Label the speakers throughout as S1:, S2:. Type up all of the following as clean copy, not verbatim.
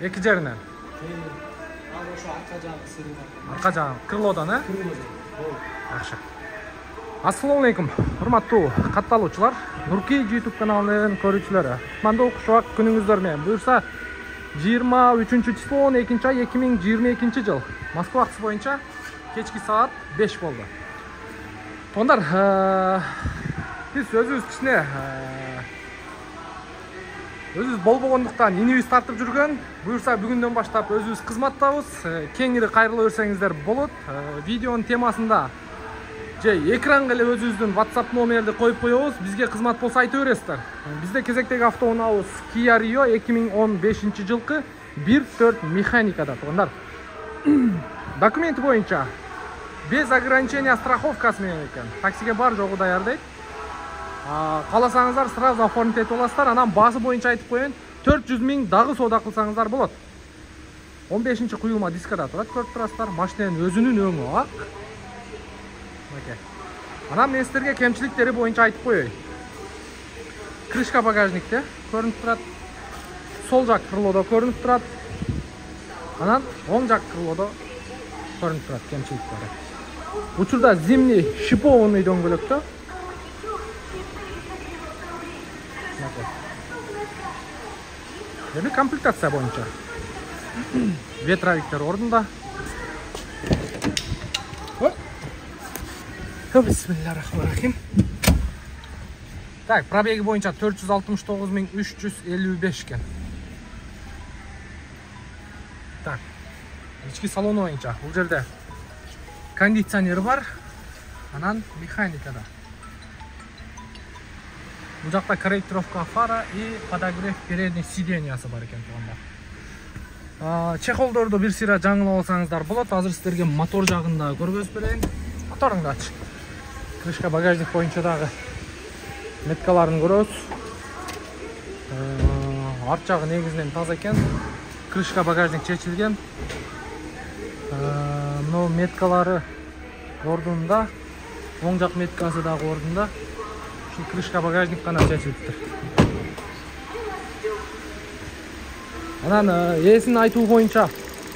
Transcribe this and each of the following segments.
S1: Эки жеринен.
S2: Ошо арка жагы сырылган.
S1: Арка жагы крылодан, э?
S2: Крылодан.
S1: Жакшы. Ассаламу алейкум, урматтуу катталуучулар. Нурки YouTube каналынын көрүүчүлөрү. Мандуу кушак күнүңүздөр менен. Буюрса 23-число 2-ай 2022 жыл. Москва акысы боюнча кечки саат 5 болду. Тондар, биз өзүбүз кичине өзүбүз болбогондуктан инибиз тартып жүргөн. Буюрса бүгүндөн баштап өзүбүз кызматтабыз. Кеңири кайрылып берсеңиздер болот. Видеонун темасында же экранга эле өзүбүздүн WhatsApp номерди коюп коебуз. Бизге кызмат болсо айта бересиздер. Бизде кезектеги автоунаабыз Kia Rio 2015 жылкы 1.4 механикада. Тондар, документи боюнча без ограничения страховкасы менен экен. Таксиге бар жогу даярдайт. Кааласаңыздар сразу оформить этип аласыздар. Анан баасы боюнча айтып коеюн, 400 000 дагы соода кылсаңыздар болот. 15-чи куюлма дискада турат, көрүп турасыздар. Машинанын өзүнүн өңү ак. Анан мен сиздерге кемчиликтери боюнча айтып коеюн. Крышка багажникте көрүнүп турат. Сол жак крылодо көрүнүп турат. Анан оң жак крылодо көрүнүп турат кемчиликтери. Учурда зимний шипованный дөңгөлөктө. Эми комплектация боюнча ветровиктер ордунда. Бисмиллахиррахманиррахим. Так, пробеги боюнча 469 355 экен. Так, ички салону боюнча бул жерде кондиционер бар, анан механикада. Бул жакта корректировка фара и подогрев передних сиденьясы бар экен туугандар. Чехолдорду бир сыйра жаңылап алсаңыздар болот. Азыр сиздерге мотор жагында көргөзүп берейин. Моторуңду ач. Крышка багажник боюнча дагы меткаларын көрөбүз. Арт жагы негизинен таза экен. Крышка багажник чечилген. Мына меткалары ордунда. Оң жак меткасы дагы ордунда. Ушул крышка багажник гана чечилиптир. Анан ээсинин айтуу боюнча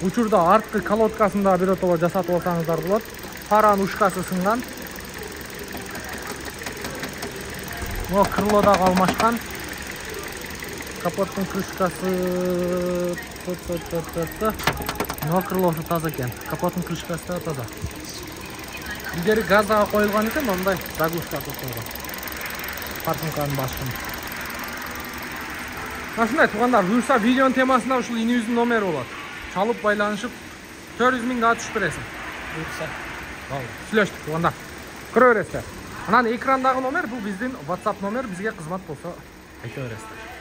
S1: учурда арткы колодкасында биротоло жасатып алсаңыздар болот. Фаранын ушкасы сынган. О, крылодагы алмашкан. Капоттун крышкасы но крылосу таза экен. Капоттун крышкасы да таза. Илгери газга коюлган экен, мындай заглушка коюлган. Парфумканын башын. Ушундай туугандар, буюрса видеонун темасында ушул инибиздин номери болот. Чалып байланышып 400 000 да түшүп бересиң. Буюрса. Сүйлөштүк туугандар. Көрө бересиздер. Анан экрандагы номер бул биздин WhatsApp номер, бизге кызмат болсо айта бересиздер.